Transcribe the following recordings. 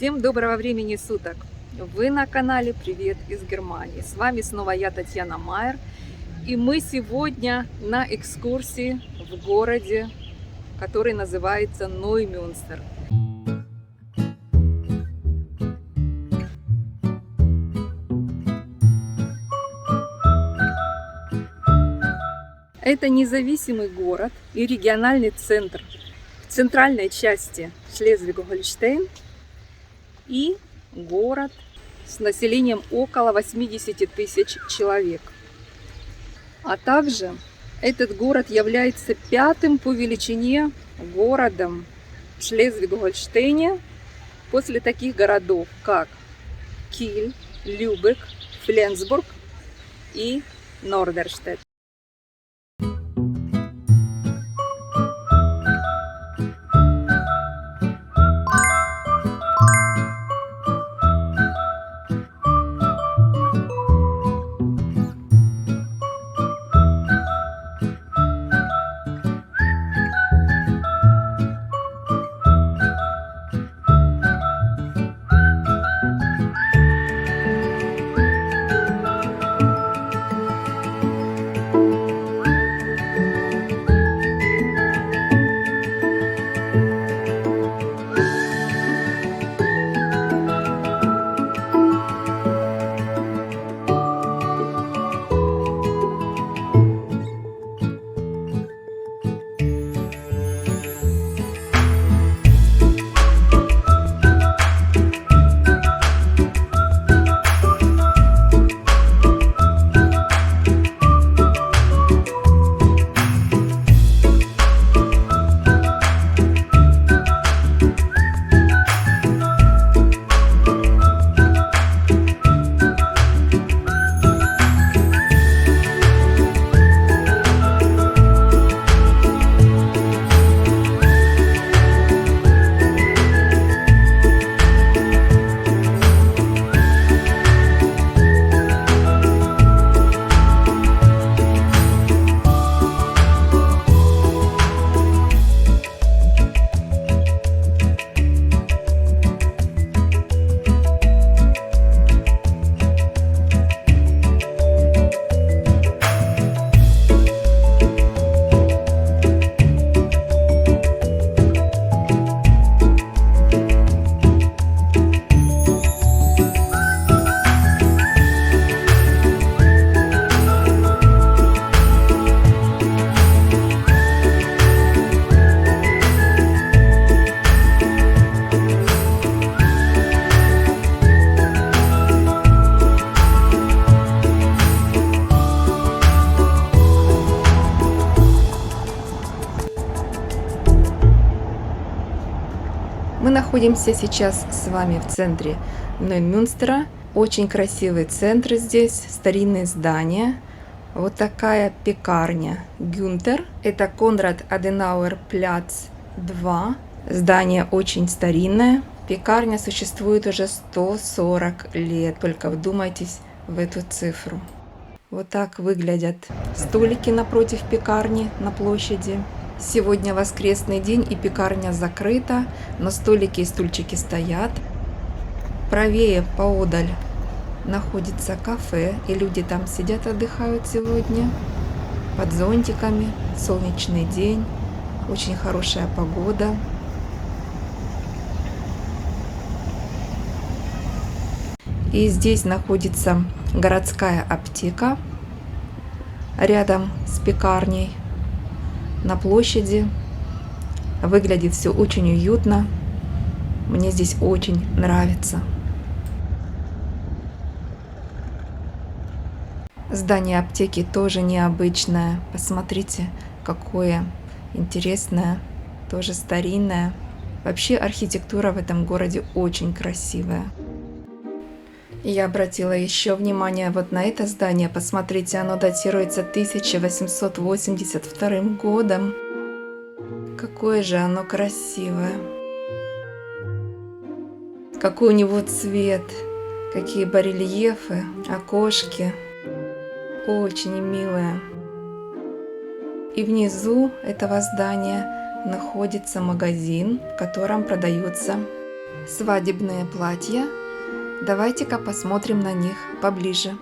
Всем доброго времени суток! Вы на канале Привет из Германии. С вами снова я, Татьяна Майер. И мы сегодня на экскурсии в городе, который называется Ноймюнстер. Это независимый город и региональный центр в центральной части Шлезвиг-Гольштейн и город с населением около 80 тысяч человек. А также этот город является пятым по величине городом в Шлезвиг-Гольштейне после таких городов, как Киль, Любек, Фленсбург и Нордерштедт. Мы находимся сейчас с вами в центре Ноймюнстера. Очень красивый центр здесь, старинные здания. Вот такая пекарня Гюнтер. Это Конрад Аденауэр Пляц 2. Здание очень старинное. Пекарня существует уже 140 лет. Только вдумайтесь в эту цифру. Вот так выглядят столики напротив пекарни на площади. Сегодня воскресный день и пекарня закрыта, но столики и стульчики стоят. Правее поодаль находится кафе, и люди там сидят, отдыхают сегодня под зонтиками. Солнечный день, очень хорошая погода. И здесь находится городская аптека рядом с пекарней. На площади. Выглядит все очень уютно. Мне здесь очень нравится. Здание аптеки тоже необычное. Посмотрите, какое интересное, тоже старинное. Вообще архитектура в этом городе очень красивая. Я обратила еще внимание вот на это здание. Посмотрите, оно датируется 1882 годом. Какое же оно красивое. Какой у него цвет. Какие барельефы, окошки. Очень милое. И внизу этого здания находится магазин, в котором продаются Свадебные платья. Давайте-ка посмотрим на них поближе.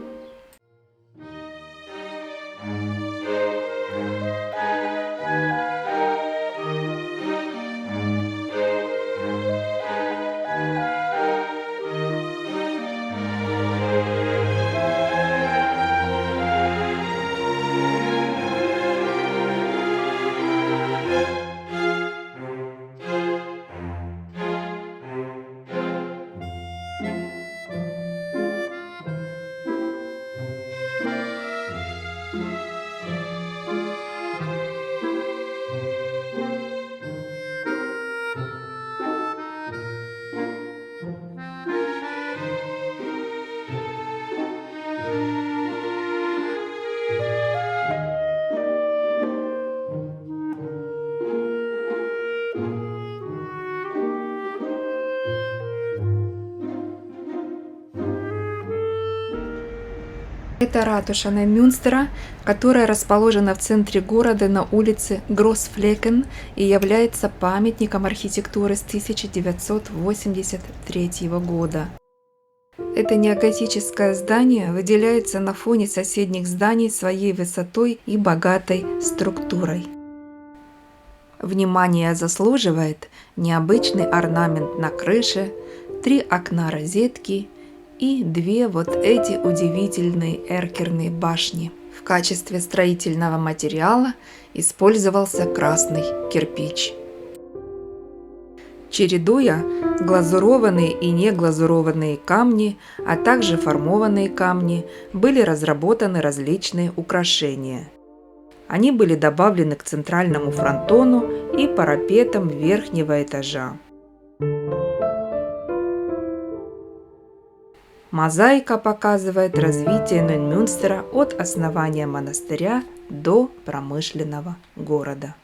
Это ратуша Неймюнстера, которая расположена в центре города на улице Гроссфлекен и является памятником архитектуры с 1983 года. Это неоготическое здание выделяется на фоне соседних зданий своей высотой и богатой структурой. Внимание заслуживает необычный орнамент на крыше, 3 окна-розетки и 2 вот эти удивительные эркерные башни. В качестве строительного материала использовался красный кирпич. Чередуя глазурованные и неглазурованные камни, а также формованные камни, были разработаны различные украшения. Они были добавлены к центральному фронтону и парапетам верхнего этажа. Мозаика показывает развитие Неймюнстера от основания монастыря до промышленного города.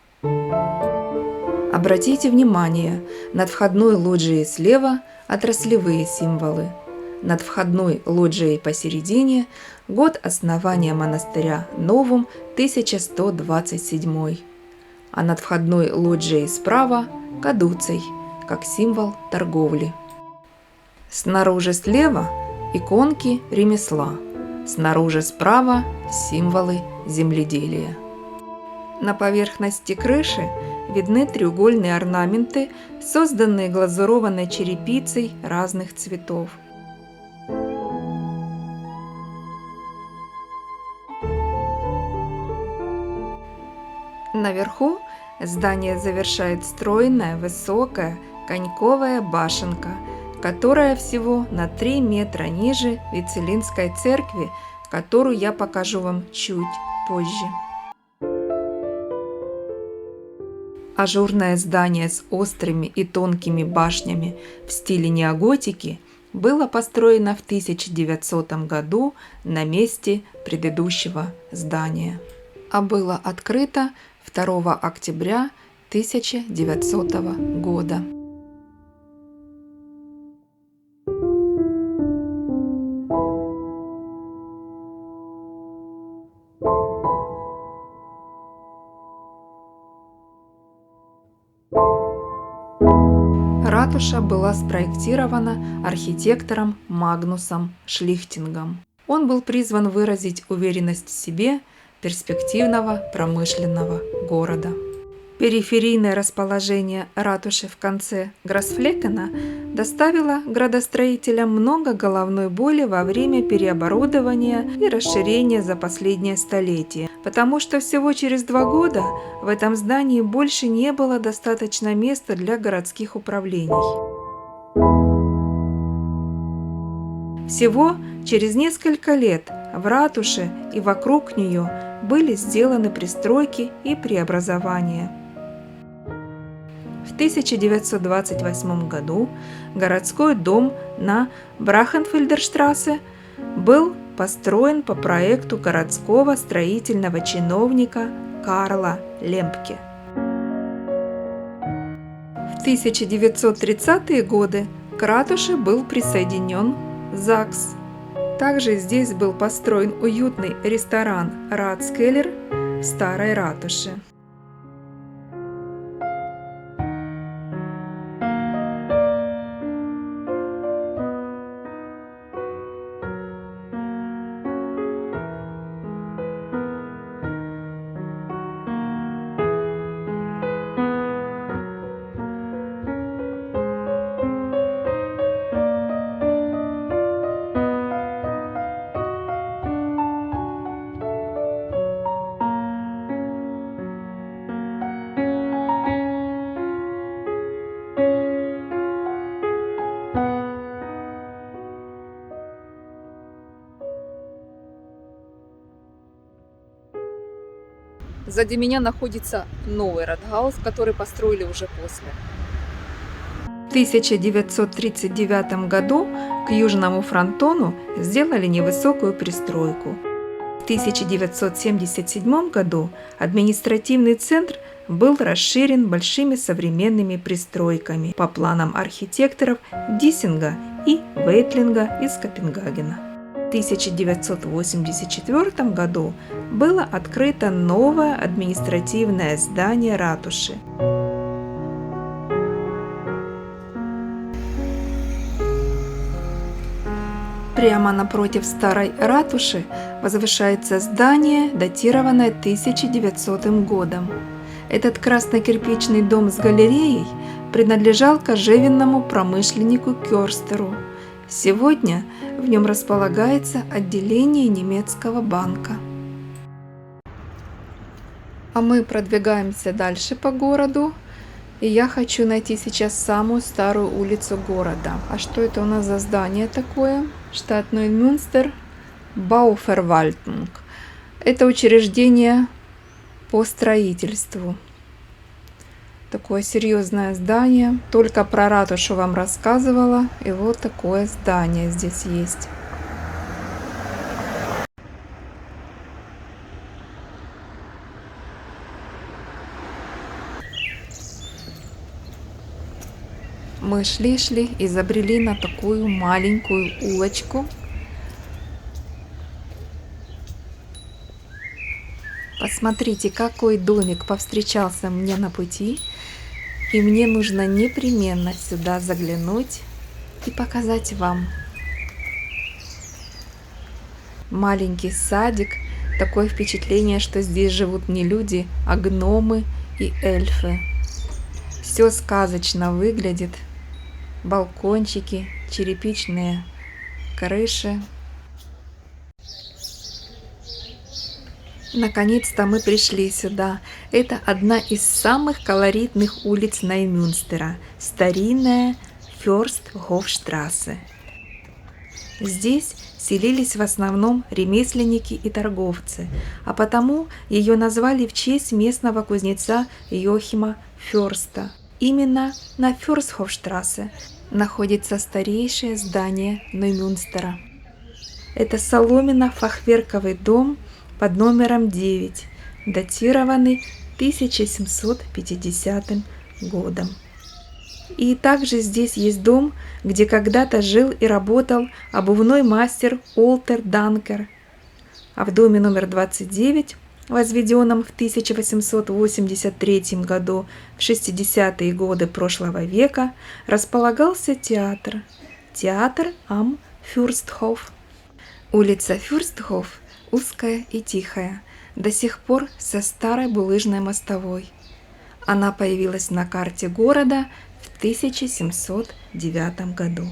Обратите внимание, над входной лоджией слева отраслевые символы. Над входной лоджией посередине год основания монастыря Новум 1127, а над входной лоджией справа кадуций, как символ торговли. Снаружи слева иконки ремесла, снаружи справа символы земледелия. На поверхности крыши видны треугольные орнаменты, созданные глазурованной черепицей разных цветов. Наверху здание завершает стройная, высокая, коньковая башенка, которая всего на 3 метра ниже Вицелинской церкви, которую я покажу вам чуть позже. Ажурное здание с острыми и тонкими башнями в стиле неоготики было построено в 1900 году на месте предыдущего здания, а было открыто 2 октября 1900 года. Ратуша была спроектирована архитектором Магнусом Шлихтингом. Он был призван выразить уверенность в себе перспективного промышленного города. Периферийное расположение ратуши в конце Гроссфлекена доставило градостроителям много головной боли во время переоборудования и расширения за последнее столетие, потому что всего через 2 года в этом здании больше не было достаточно места для городских управлений. Всего через несколько лет в ратуше и вокруг нее были сделаны пристройки и преобразования. В 1928 году городской дом на Брахенфельдерштрассе был построен по проекту городского строительного чиновника Карла Лемпке. В 1930-е годы к ратуше был присоединен ЗАГС. Также здесь был построен уютный ресторан «Ратскеллер» в старой ратуше. Сзади меня находится новый Rathaus, который построили уже после. В 1939 году к южному фронтону сделали невысокую пристройку. В 1977 году административный центр был расширен большими современными пристройками по планам архитекторов Диссинга и Вейтлинга из Копенгагена. В 1984 году было открыто новое административное здание ратуши. Прямо напротив старой ратуши возвышается здание, датированное 1900 годом. Этот красно-кирпичный дом с галереей принадлежал кожевенному промышленнику Кёрстеру. Сегодня в нем располагается отделение немецкого банка. А мы продвигаемся дальше по городу. И я хочу найти сейчас самую старую улицу города. А что это у нас за здание такое? Штат Ноймюнстер, Bauverwaltung. Это учреждение по строительству. Такое серьезное здание. Только про ратушу вам рассказывала. И вот такое здание здесь есть. Мы шли и забрели на такую маленькую улочку. Посмотрите, какой домик повстречался мне на пути. И мне нужно непременно сюда заглянуть и показать вам. Маленький садик. Такое впечатление, что здесь живут не люди, а гномы и эльфы. Все сказочно выглядит. Балкончики, черепичные крыши. Наконец-то мы пришли сюда. Это одна из самых колоритных улиц Ноймюнстера. Старинная Фёрстхофштрассе. Здесь селились в основном ремесленники и торговцы, а потому ее назвали в честь местного кузнеца Йохима Фёрста. Именно на Фёрстхофштрассе находится старейшее здание Ноймюнстера. Это соломенно-фахверковый дом под номером 9, датированный 1750 годом. И также здесь есть дом, где когда-то жил и работал обувной мастер Олтер Данкер. А в доме номер 29, возведенном в 1883 году, в 60-е годы прошлого века, располагался театр. Театр Ам Фюрстхоф. Улица Фюрстхоф узкая и тихая, до сих пор со старой булыжной мостовой. Она появилась на карте города в 1709 году.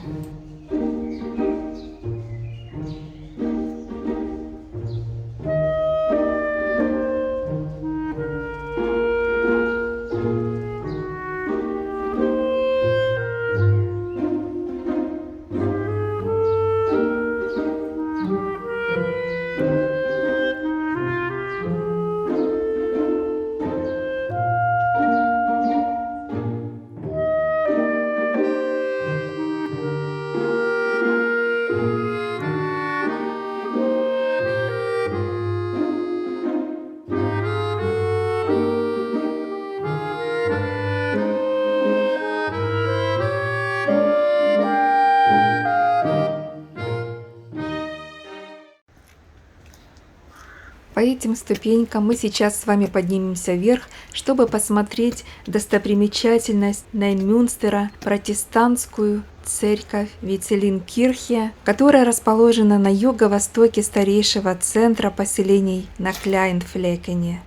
По этим ступенькам мы сейчас с вами поднимемся вверх, чтобы посмотреть достопримечательность Ноймюнстера, протестантскую церковь Вицелинкирхе, которая расположена на юго-востоке старейшего центра поселений на Кляйнфлекене.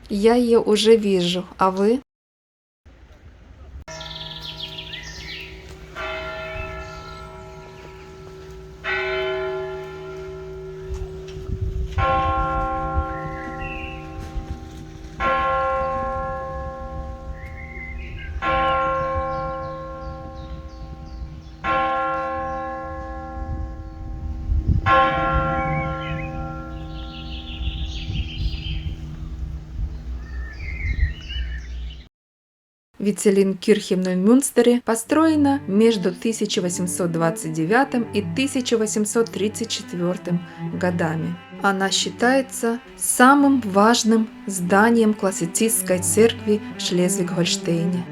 Я ее уже вижу, а вы? Вицелин-кирхе в Ноймюнстере построена между 1829 и 1834 годами. Она считается самым важным зданием классицистской церкви в Шлезвиг-Гольштейне.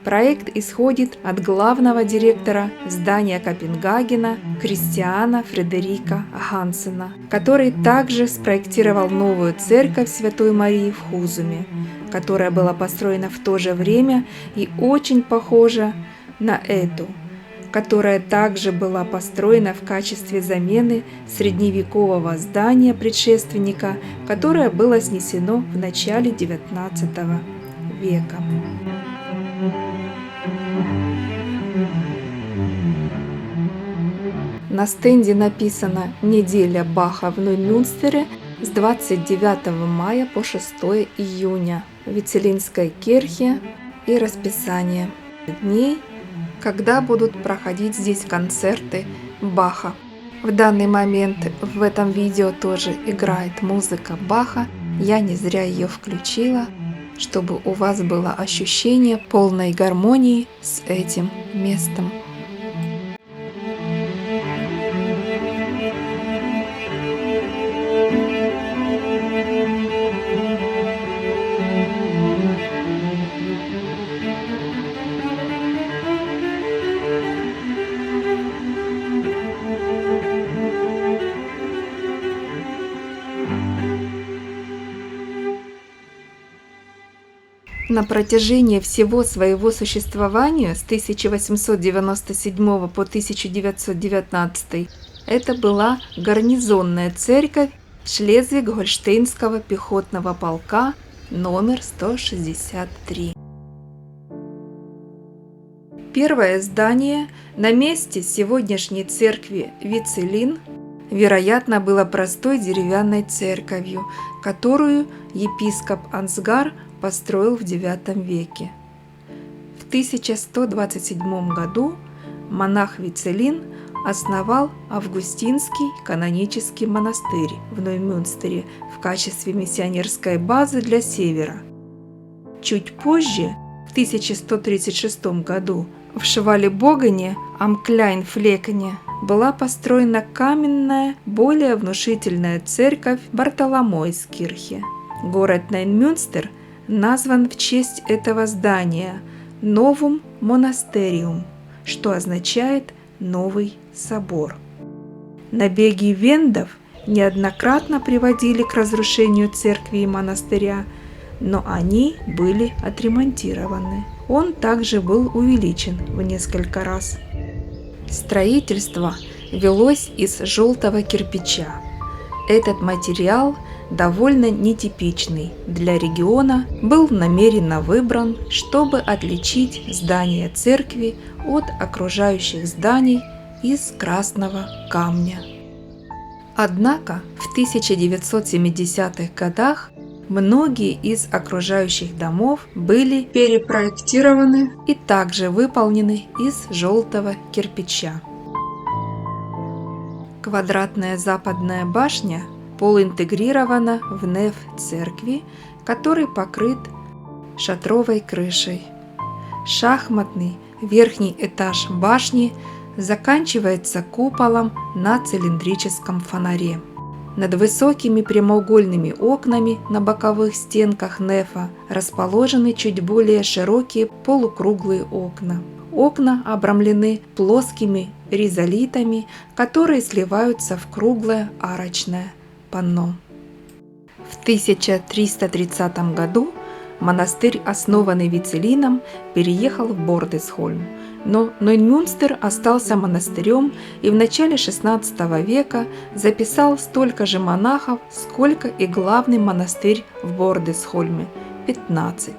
Проект исходит от главного директора здания Копенгагена Кристиана Фредерика Хансена, который также спроектировал новую церковь Святой Марии в Хузуме, которая была построена в то же время и очень похожа на эту, которая также была построена в качестве замены средневекового здания предшественника, которое было снесено в начале XIX века. На стенде написано «Неделя Баха в Ноймюнстере» с 29 мая по 6 июня в Вицелинской кирхе и расписание дней, когда будут проходить здесь концерты Баха. В данный момент в этом видео тоже играет музыка Баха. Я не зря ее включила, чтобы у вас было ощущение полной гармонии с этим местом. На протяжении всего своего существования с 1897 по 1919 это была гарнизонная церковь Шлезвиг-Гольштейнского пехотного полка номер 163. Первое здание на месте сегодняшней церкви Вицелин, вероятно, было простой деревянной церковью, которую епископ Ансгар построил в IX веке. В 1127 году монах Вицелин основал Августинский канонический монастырь в Ноймюнстере в качестве миссионерской базы для Севера. Чуть позже, в 1136 году, в Швалебогене am Клайнфлекене была построена каменная, более внушительная церковь Бартоломойскирхе. Город Ноймюнстер назван в честь этого здания Novum Monasterium, что означает «новый собор». Набеги вендов неоднократно приводили к разрушению церкви и монастыря, но они были отремонтированы. Он также был увеличен в несколько раз. Строительство велось из желтого кирпича. Этот материал, довольно нетипичный для региона, был намеренно выбран, чтобы отличить здание церкви от окружающих зданий из красного камня. Однако в 1970-х годах многие из окружающих домов были перепроектированы и также выполнены из желтого кирпича. Квадратная западная башня полуинтегрирована в неф церкви, который покрыт шатровой крышей. Шахматный верхний этаж башни заканчивается куполом на цилиндрическом фонаре. Над высокими прямоугольными окнами на боковых стенках нефа расположены чуть более широкие полукруглые окна. Окна обрамлены плоскими ризолитами, которые сливаются в круглое арочное панно. В 1330 году монастырь, основанный Вицелином, переехал в Бордесхольм, но Ноймюнстер остался монастырем и в начале XVI века записал столько же монахов, сколько и главный монастырь в Бордесхольме – 15.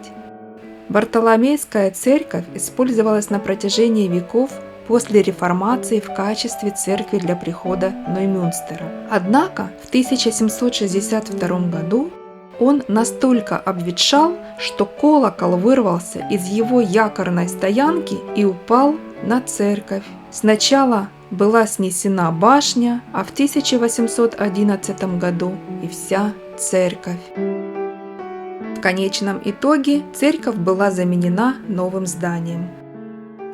Бартоломейская церковь использовалась на протяжении веков после реформации в качестве церкви для прихода Ноймюнстера. Однако в 1762 году он настолько обветшал, что колокол вырвался из его якорной стоянки и упал на церковь. Сначала была снесена башня, а в 1811 году и вся церковь. В конечном итоге церковь была заменена новым зданием.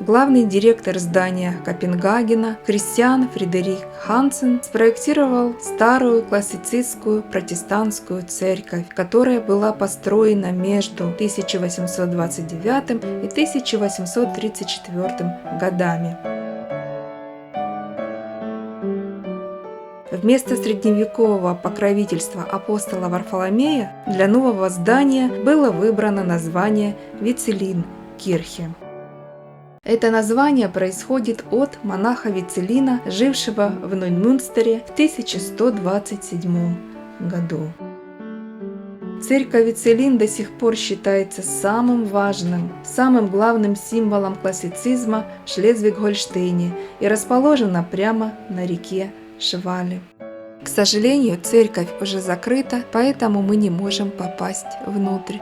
Главный директор здания Копенгагена Кристиан Фредерик Хансен спроектировал старую классицистскую протестантскую церковь, которая была построена между 1829 и 1834 годами. Вместо средневекового покровительства апостола Варфоломея для нового здания было выбрано название Вицелин-Кирхе. Это название происходит от монаха Вицелина, жившего в Ноймюнстере в 1127 году. Церковь Вицелин до сих пор считается самым важным, самым главным символом классицизма в Шлезвиг-Гольштейне и расположена прямо на реке Швале. К сожалению, церковь уже закрыта, поэтому мы не можем попасть внутрь.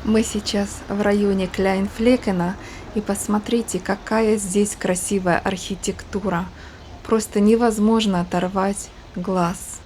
Мы сейчас в районе Кляйнфлекена, и посмотрите, какая здесь красивая архитектура. Просто невозможно оторвать глаз.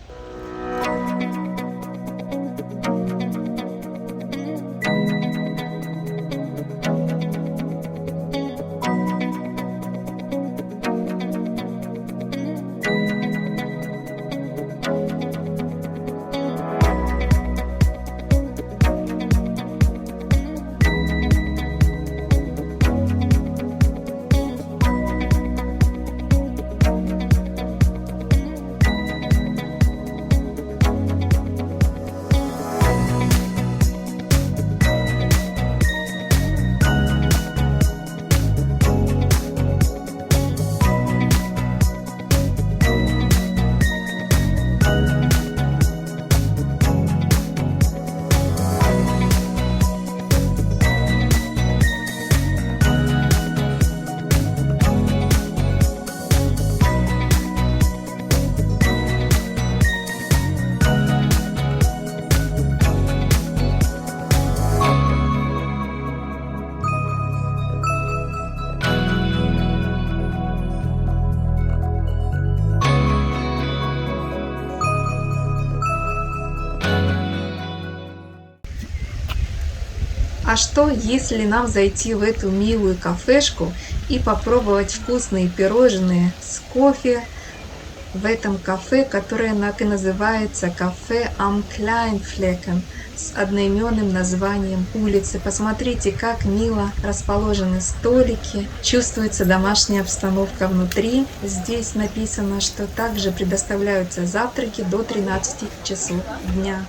А что, если нам зайти в эту милую кафешку и попробовать вкусные пирожные с кофе в этом кафе, которое так и называется «Кафе Am Kleinflecken» с одноименным названием улицы. Посмотрите, как мило расположены столики, чувствуется домашняя обстановка внутри. Здесь написано, что также предоставляются завтраки до 13 часов дня.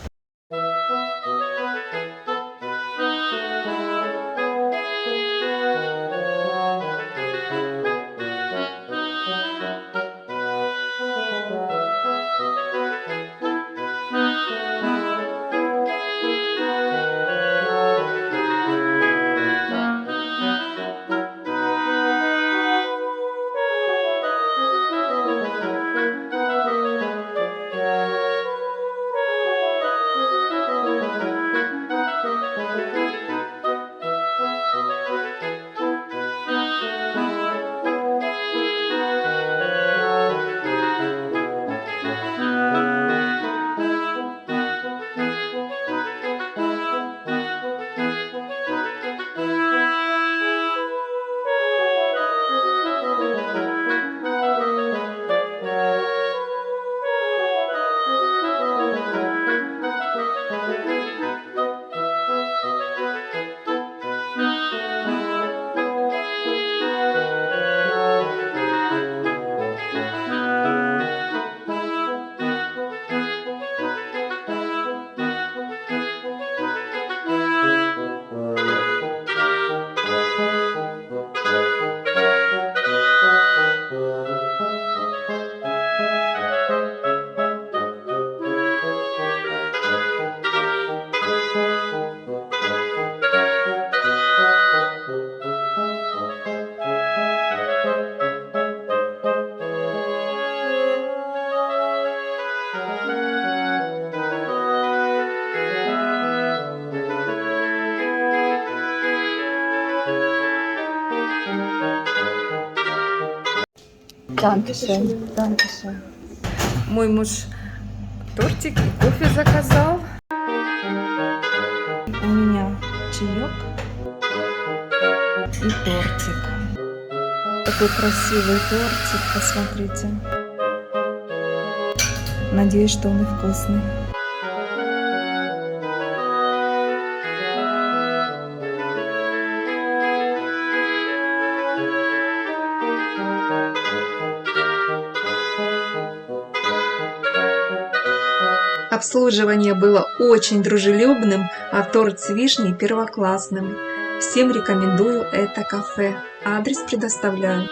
Dankeschön. Dankeschön. Мой муж тортик и кофе заказал. У меня чаек и тортик. Такой красивый тортик, посмотрите. Надеюсь, что он и вкусный. Обслуживание было очень дружелюбным, а торт с вишней первоклассным. Всем рекомендую это кафе. Адрес предоставляю.